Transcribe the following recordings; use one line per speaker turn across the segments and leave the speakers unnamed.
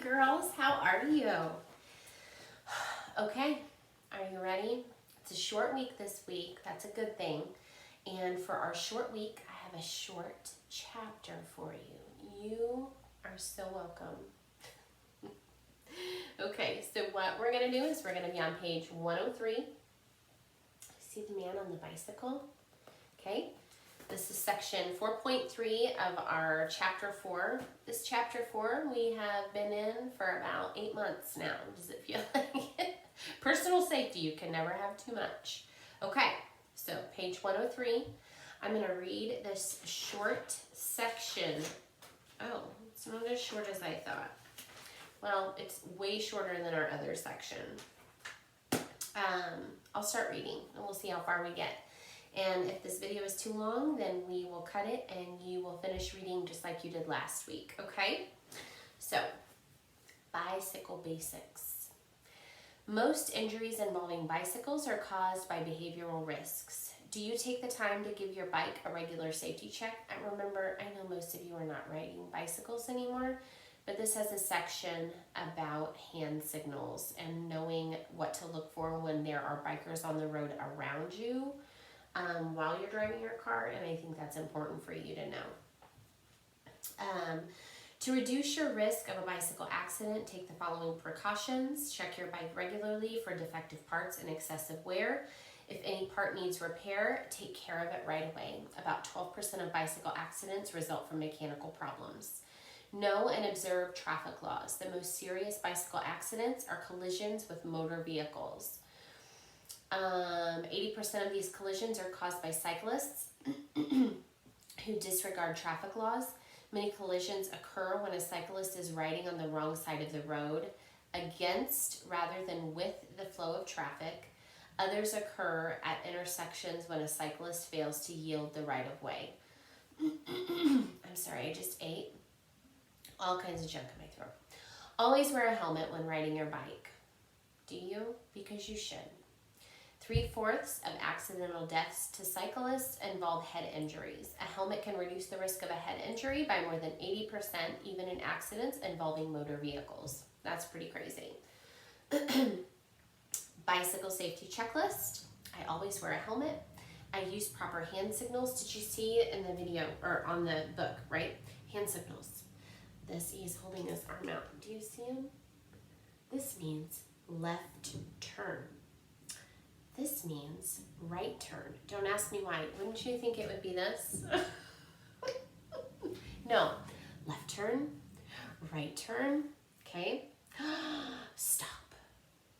girls, how are you? Okay, are you ready? It's a short week this week, that's a good thing. And for our short week, I have a short chapter for you. You are so welcome. Okay, so what we're going to do is we're going to be on page 103. See the man on the bicycle? Okay, this is section 4.3 of our chapter 4. This chapter 4 we have been in for about 8 months now. Does it feel like it? Personal safety, you can never have too much. Okay, so page 103. I'm going to read this short section. Oh, it's not as short as I thought. Well, it's way shorter than our other section. I'll start reading and we'll see how far we get. And if this video is too long, then we will cut it and you will finish reading just like you did last week, okay? So, bicycle basics. Most injuries involving bicycles are caused by behavioral risks. Do you take the time to give your bike a regular safety check? I know most of you are not riding bicycles anymore, but this has a section about hand signals and knowing what to look for when there are bikers on the road around you while you're driving your car, and I think that's important for you to know. To reduce your risk of a bicycle accident, take the following precautions. Check your bike regularly for defective parts and excessive wear. If any part needs repair, take care of it right away. About 12% of bicycle accidents result from mechanical problems. Know and observe traffic laws. The most serious bicycle accidents are collisions with motor vehicles. 80% of these collisions are caused by cyclists who disregard traffic laws. Many collisions occur when a cyclist is riding on the wrong side of the road, against rather than with the flow of traffic. Others occur at intersections when a cyclist fails to yield the right of way. I'm sorry, I just ate all kinds of junk in my throat. Always wear a helmet when riding your bike. Do you? Because you should. 3/4 of accidental deaths to cyclists involve head injuries. A helmet can reduce the risk of a head injury by more than 80%, even in accidents involving motor vehicles. That's pretty crazy. Bicycle safety checklist. I always wear a helmet. I use proper hand signals. Did you see it in the video or on the book, right? Hand signals. He's holding his arm out. Do you see him? This means left turn. This means right turn. Don't ask me why. Wouldn't you think it would be this? No. Left turn, right turn, okay? Stop.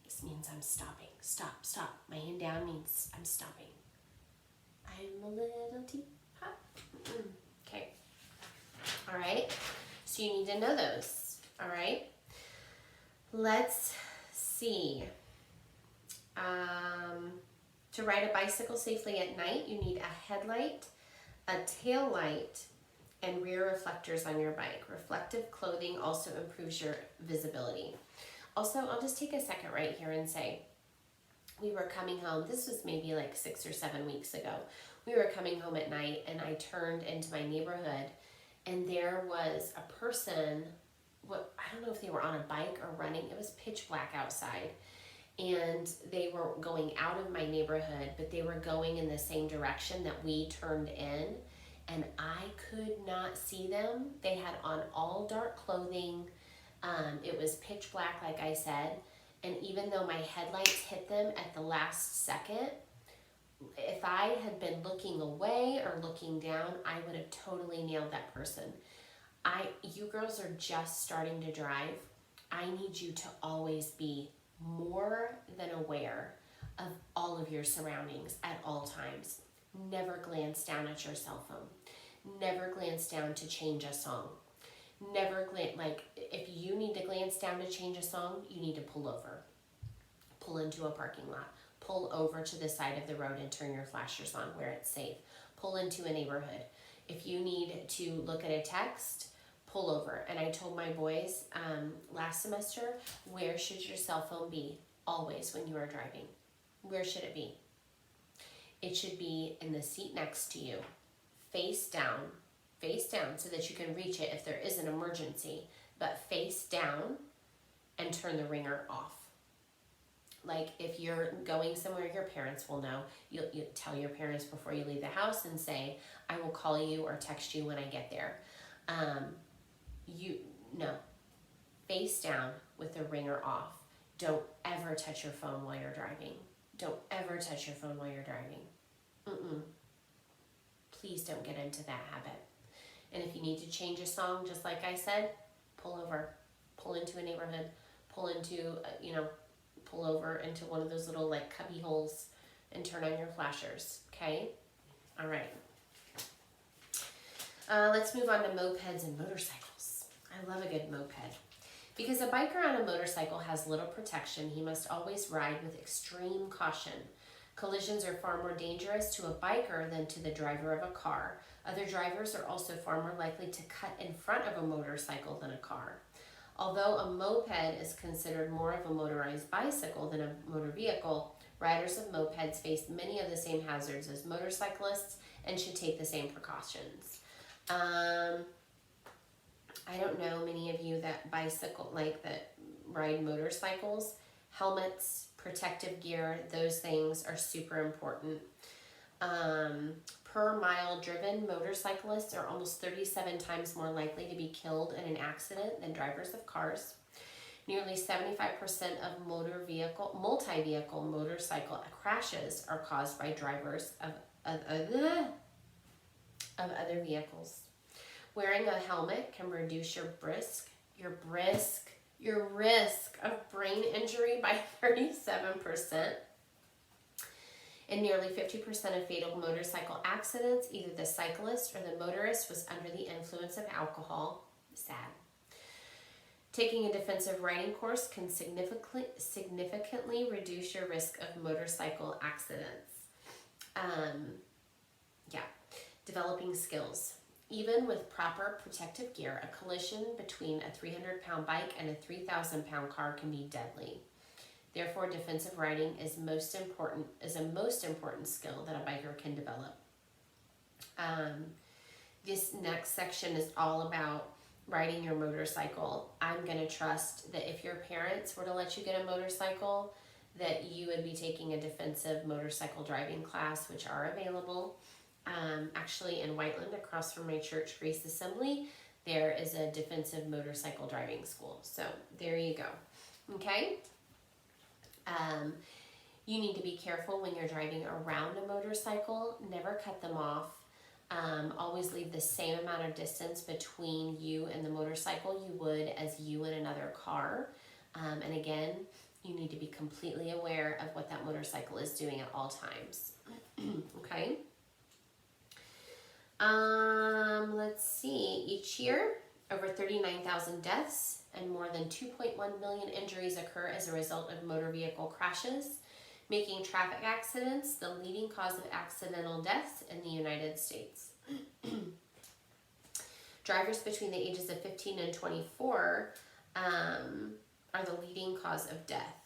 This means I'm stopping. Stop, stop. My hand down means I'm stopping. I'm a little teapot. Okay. All right. So you need to know those. All right. Let's see. To ride a bicycle safely at night, you need a headlight, a tail light, and rear reflectors on your bike. Reflective clothing also improves your visibility. Also, I'll just take a second right here and say, we were coming home, this was maybe like 6 or 7 weeks ago. We were coming home at night and I turned into my neighborhood and there was a person, I don't know if they were on a bike or running, it was pitch black outside. And they were going out of my neighborhood, but they were going in the same direction that we turned in, and I could not see them. They had on all dark clothing. It was pitch black, like I said, and even though my headlights hit them at the last second, if I had been looking away or looking down, I would have totally nailed that person. You girls are just starting to drive. I need you to always be more than aware of all of your surroundings at all times. Never glance down at your cell phone. Never glance down to change a song. Never if you need to glance down to change a song, you need to pull over. Pull into a parking lot. Pull over to the side of the road and turn your flashers on where it's safe. Pull into a neighborhood. If you need to look at a text, pull over. And I told my boys last semester, where should your cell phone be always when you are driving? Where should it be? It should be in the seat next to you, face down so that you can reach it if there is an emergency, but face down and turn the ringer off. Like if you're going somewhere, your parents will know. You tell your parents before you leave the house and say, I will call you or text you when I get there. No, face down with the ringer off. Don't ever touch your phone while you're driving. Don't ever touch your phone while you're driving. Please don't get into that habit. And if you need to change a song, just like I said, pull over, pull into a neighborhood, pull over into one of those little like cubby holes and turn on your flashers, okay? All right. Let's move on to mopeds and motorcycles. I love a good moped. Because a biker on a motorcycle has little protection, he must always ride with extreme caution. Collisions are far more dangerous to a biker than to the driver of a car. Other drivers are also far more likely to cut in front of a motorcycle than a car. Although a moped is considered more of a motorized bicycle than a motor vehicle, riders of mopeds face many of the same hazards as motorcyclists and should take the same precautions. I don't know many of you that ride motorcycles. Helmets, protective gear, those things are super important. Per mile driven, motorcyclists are almost 37 times more likely to be killed in an accident than drivers of cars. Nearly 75% of multi-vehicle motorcycle crashes are caused by drivers of other vehicles. Wearing a helmet can reduce your risk of brain injury by 37%. In nearly 50% of fatal motorcycle accidents, either the cyclist or the motorist was under the influence of alcohol. Sad. Taking a defensive riding course can significantly reduce your risk of motorcycle accidents. Developing skills. Even with proper protective gear, a collision between a 300-pound bike and a 3,000-pound car can be deadly. Therefore, defensive riding is a most important skill that a biker can develop. This next section is all about riding your motorcycle. I'm going to trust that if your parents were to let you get a motorcycle, that you would be taking a defensive motorcycle driving class, which are available. Actually, in Whiteland, across from my church, Grace Assembly, there is a defensive motorcycle driving school. So there you go. Okay? You need to be careful when you're driving around a motorcycle. Never cut them off. Always leave the same amount of distance between you and the motorcycle you would as you and another car. And again, you need to be completely aware of what that motorcycle is doing at all times. Okay? Let's see. Each year, over 39,000 deaths and more than 2.1 million injuries occur as a result of motor vehicle crashes, making traffic accidents the leading cause of accidental deaths in the United States. Drivers between the ages of 15 and 24 are the leading cause of death,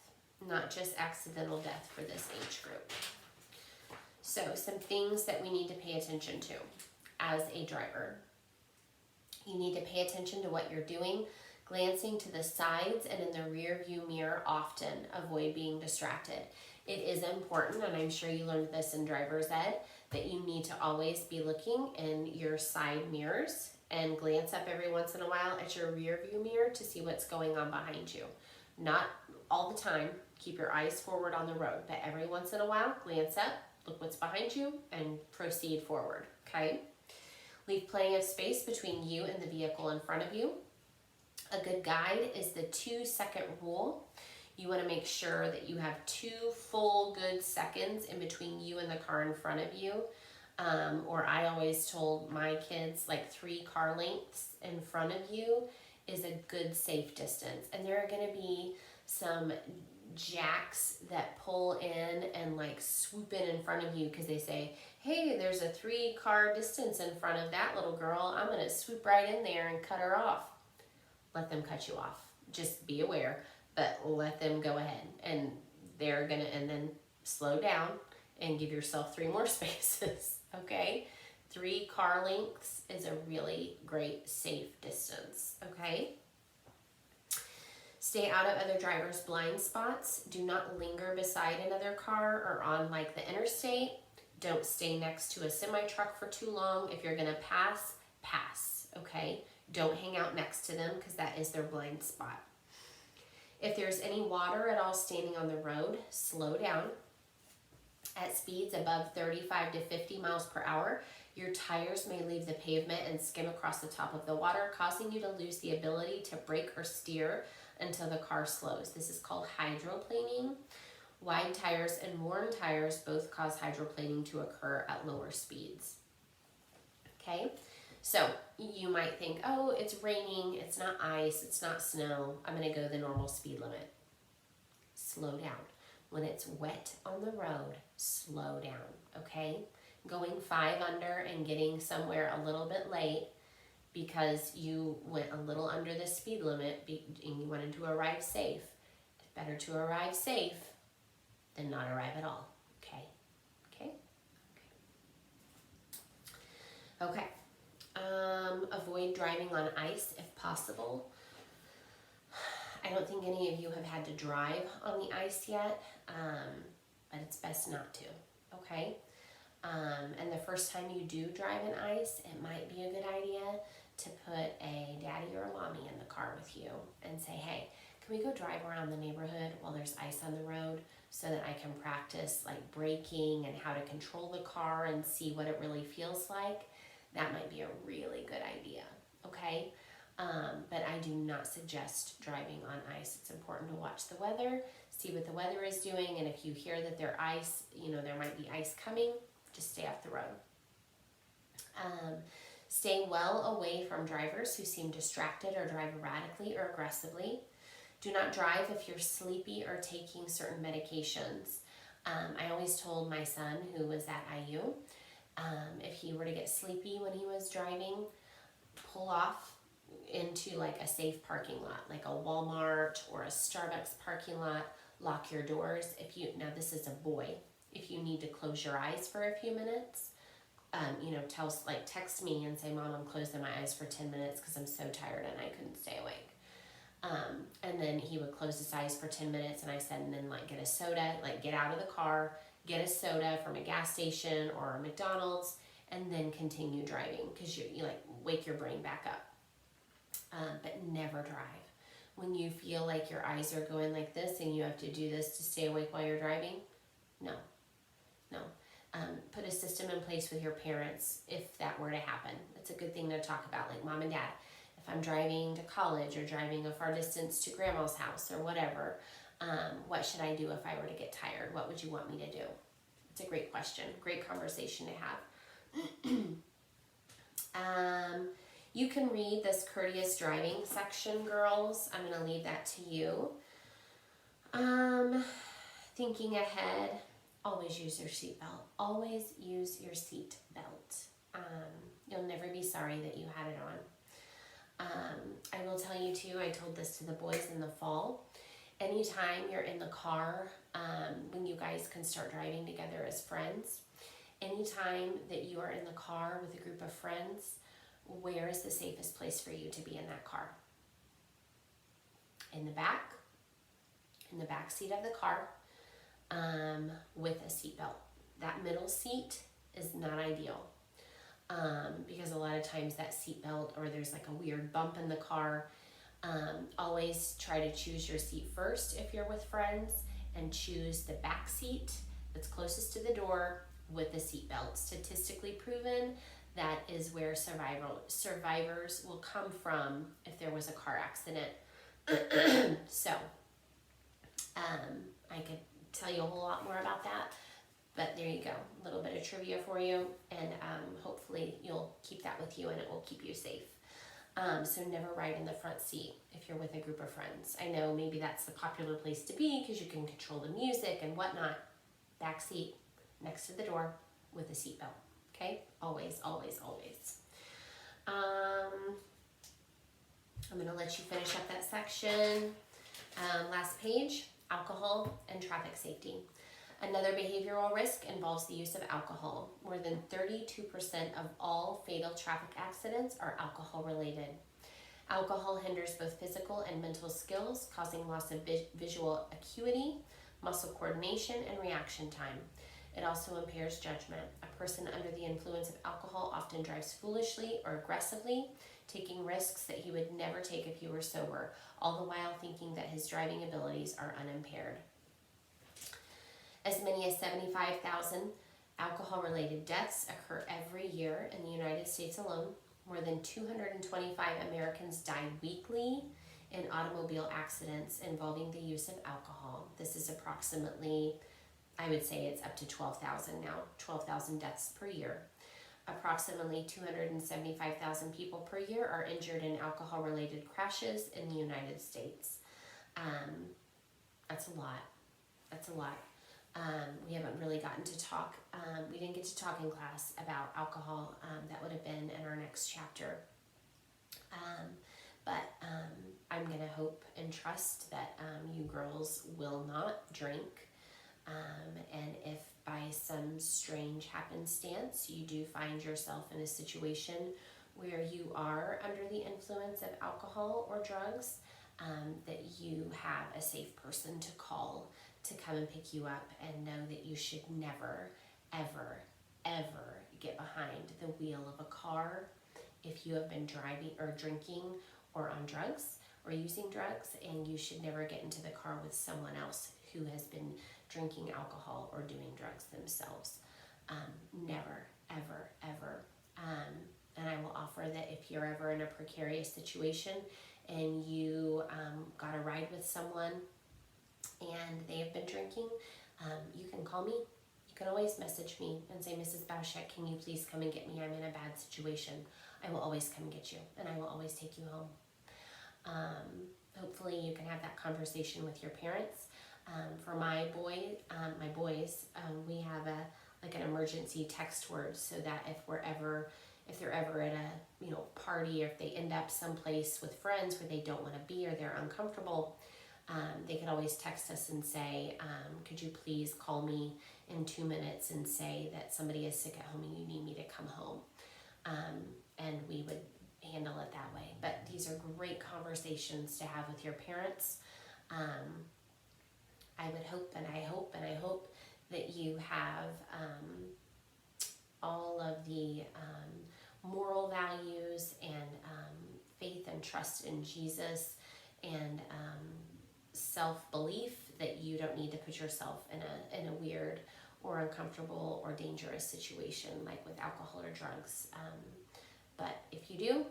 not just accidental death for this age group. So some things that we need to pay attention to as a driver. You need to pay attention to what you're doing, glancing to the sides and in the rear view mirror often. Avoid being distracted. It is important, and I'm sure you learned this in driver's ed, that you need to always be looking in your side mirrors and glance up every once in a while at your rear view mirror to see what's going on behind you. Not all the time. Keep your eyes forward on the road, but every once in a while, glance up, look what's behind you, and proceed forward, okay? Leave plenty of space between you and the vehicle in front of you. A good guide is the 2-second rule. You want to make sure that you have 2 full good seconds in between you and the car in front of you. Or I always told my kids, like 3 car lengths in front of you is a good safe distance. And there are going to be some jacks that pull in and like swoop in front of you because they say, hey, there's a 3-car distance in front of that little girl. I'm going to swoop right in there and cut her off. Let them cut you off. Just be aware, but let them go ahead. And they're going to, and then slow down and give yourself 3 more spaces, okay? 3 car lengths is a really great safe distance, okay? Stay out of other drivers' blind spots. Do not linger beside another car or on like the interstate. Don't stay next to a semi-truck for too long. If you're gonna pass, pass, okay? Don't hang out next to them because that is their blind spot. If there's any water at all standing on the road, slow down. At speeds above 35 to 50 miles per hour, your tires may leave the pavement and skim across the top of the water, causing you to lose the ability to brake or steer until the car slows. This is called hydroplaning. Wide tires and worn tires both cause hydroplaning to occur at lower speeds. Okay, so you might think, oh, it's raining, it's not ice, it's not snow, I'm gonna go the normal speed limit. Slow down. When it's wet on the road, slow down, okay? Going 5 under and getting somewhere a little bit late because you went a little under the speed limit and you wanted to arrive safe. It's better to arrive safe than not arrive at all, okay? Okay? Okay. Avoid driving on ice if possible. I don't think any of you have had to drive on the ice yet, but it's best not to, okay? And the first time you do drive in ice, it might be a good idea to put a daddy or a mommy in the car with you and say, hey, can we go drive around the neighborhood while there's ice on the road so that I can practice like braking and how to control the car and see what it really feels like? That might be a really good idea, okay? But I do not suggest driving on ice. It's important to watch the weather, see what the weather is doing, and if you hear that there might be ice coming, just stay off the road. Stay well away from drivers who seem distracted or drive erratically or aggressively. Do not drive if you're sleepy or taking certain medications. I always told my son, who was at IU, if he were to get sleepy when he was driving, pull off into like a safe parking lot, like a Walmart or a Starbucks parking lot. Lock your doors. Now this is a boy, if you need to close your eyes for a few minutes, text me and say, Mom, I'm closing my eyes for 10 minutes because I'm so tired and I couldn't stay awake. And then he would close his eyes for 10 minutes and I said, and then like get a soda, like get out of the car, get a soda from a gas station or a McDonald's, and then continue driving because you like wake your brain back up. But never drive. When you feel like your eyes are going like this and you have to do this to stay awake while you're driving, no. Put a system in place with your parents if that were to happen. It's a good thing to talk about, like Mom and Dad. If I'm driving to college or driving a far distance to Grandma's house or whatever, what should I do if I were to get tired? What would you want me to do? It's a great question, great conversation to have. You can read this courteous driving section, girls. I'm going to leave that to you. Thinking ahead, always use your seatbelt. Always use your seatbelt. You'll never be sorry that you had it on. I will tell you too, I told this to the boys in the fall. Anytime you're in the car, when you guys can start driving together as friends, anytime that you are in the car with a group of friends, where is the safest place for you to be in that car? In the back seat of the car, with a seatbelt. That middle seat is not ideal, because a lot of times that seatbelt, or there's like a weird bump in the car. Always try to choose your seat first if you're with friends, and choose the back seat that's closest to the door with the seatbelt. Statistically proven, that is where survivors will come from if there was a car accident. So, I could tell you a whole lot more about that, but there you go, a little bit of trivia for you, and hopefully you'll keep that with you and it will keep you safe. So never ride in the front seat if you're with a group of friends. I know maybe that's the popular place to be because you can control the music and whatnot. Back seat next to the door with a seatbelt. Okay? Always, always, always. I'm going to let you finish up that section. Last page, alcohol and traffic safety. Another behavioral risk involves the use of alcohol. More than 32% of all fatal traffic accidents are alcohol related. Alcohol hinders both physical and mental skills, causing loss of visual acuity, muscle coordination, and reaction time. It also impairs judgment. A person under the influence of alcohol often drives foolishly or aggressively, taking risks that he would never take if he were sober, all the while thinking that his driving abilities are unimpaired. As many as 75,000 alcohol-related deaths occur every year in the United States alone. More than 225 Americans die weekly in automobile accidents involving the use of alcohol. This is approximately, I would say it's up to 12,000 now, 12,000 deaths per year. Approximately 275,000 people per year are injured in alcohol-related crashes in the United States. That's a lot. That's a lot. We haven't really gotten to talk, we didn't get to talk in class about alcohol. That would have been in our next chapter. But I'm going to hope and trust that you girls will not drink. And if by some strange happenstance you do find yourself in a situation where you are under the influence of alcohol or drugs, that you have a safe person to call to come and pick you up, and know that you should never, ever, ever get behind the wheel of a car if you have been driving or drinking or on drugs or using drugs, and you should never get into the car with someone else who has been drinking alcohol or doing drugs themselves. Never, ever, ever. And I will offer that if you're ever in a precarious situation and you got a ride with someone and they have been drinking, you can call me. You can always message me and say, Mrs. Bauschek, can you please come and get me? I'm in a bad situation. I will always come and get you, and I will always take you home. Hopefully you can have that conversation with your parents. For my boys, we have an emergency text word, so that if they're ever at a party, or if they end up someplace with friends where they don't want to be or they're uncomfortable, they can always text us and say, could you please call me in 2 minutes and say that somebody is sick at home and you need me to come home. And we would handle it that way. But these are great conversations to have with your parents. I would hope and I hope and I hope that you have all of the moral values and faith and trust in Jesus, and self-belief that you don't need to put yourself in a weird or uncomfortable or dangerous situation like with alcohol or drugs. But if you do,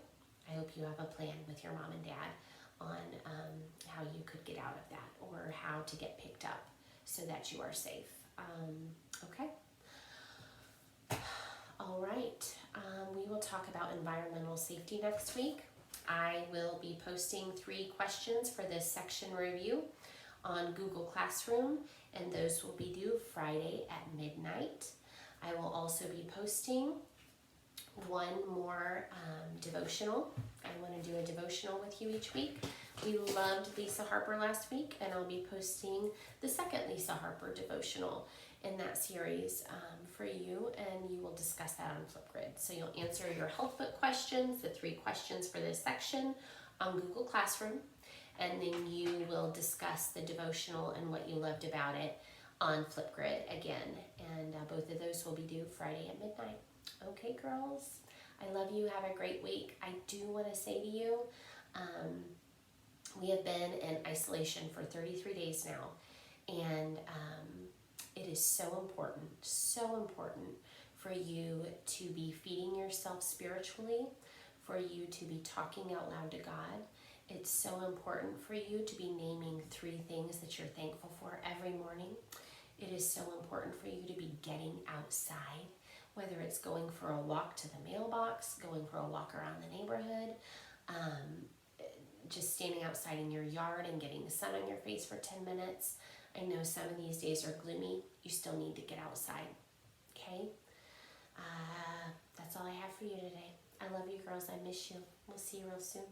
I hope you have a plan with your mom and dad on how you could get out of that, or how to get picked up so that you are safe. Okay? All right. We will talk about environmental safety next week. I will be posting 3 questions for this section review on Google Classroom, and those will be due Friday at midnight. I will also be posting one more devotional. I want to do a devotional with you each week. We loved Lisa Harper last week, and I'll be posting the second Lisa Harper devotional in that series for you, and you will discuss that on Flipgrid. So you'll answer your Health Book questions, the 3 questions for this section, on Google Classroom, and then you will discuss the devotional and what you loved about it on Flipgrid again. And both of those will be due Friday at midnight. Okay, girls, I love you. Have a great week. I do want to say to you, we have been in isolation for 33 days now, and it is so important for you to be feeding yourself spiritually, for you to be talking out loud to God. It's so important for you to be naming 3 things that you're thankful for every morning. It is so important for you to be getting outside, whether it's going for a walk to the mailbox, going for a walk around the neighborhood, just standing outside in your yard and getting the sun on your face for 10 minutes. I know some of these days are gloomy. You still need to get outside, okay? That's all I have for you today. I love you, girls. I miss you. We'll see you real soon.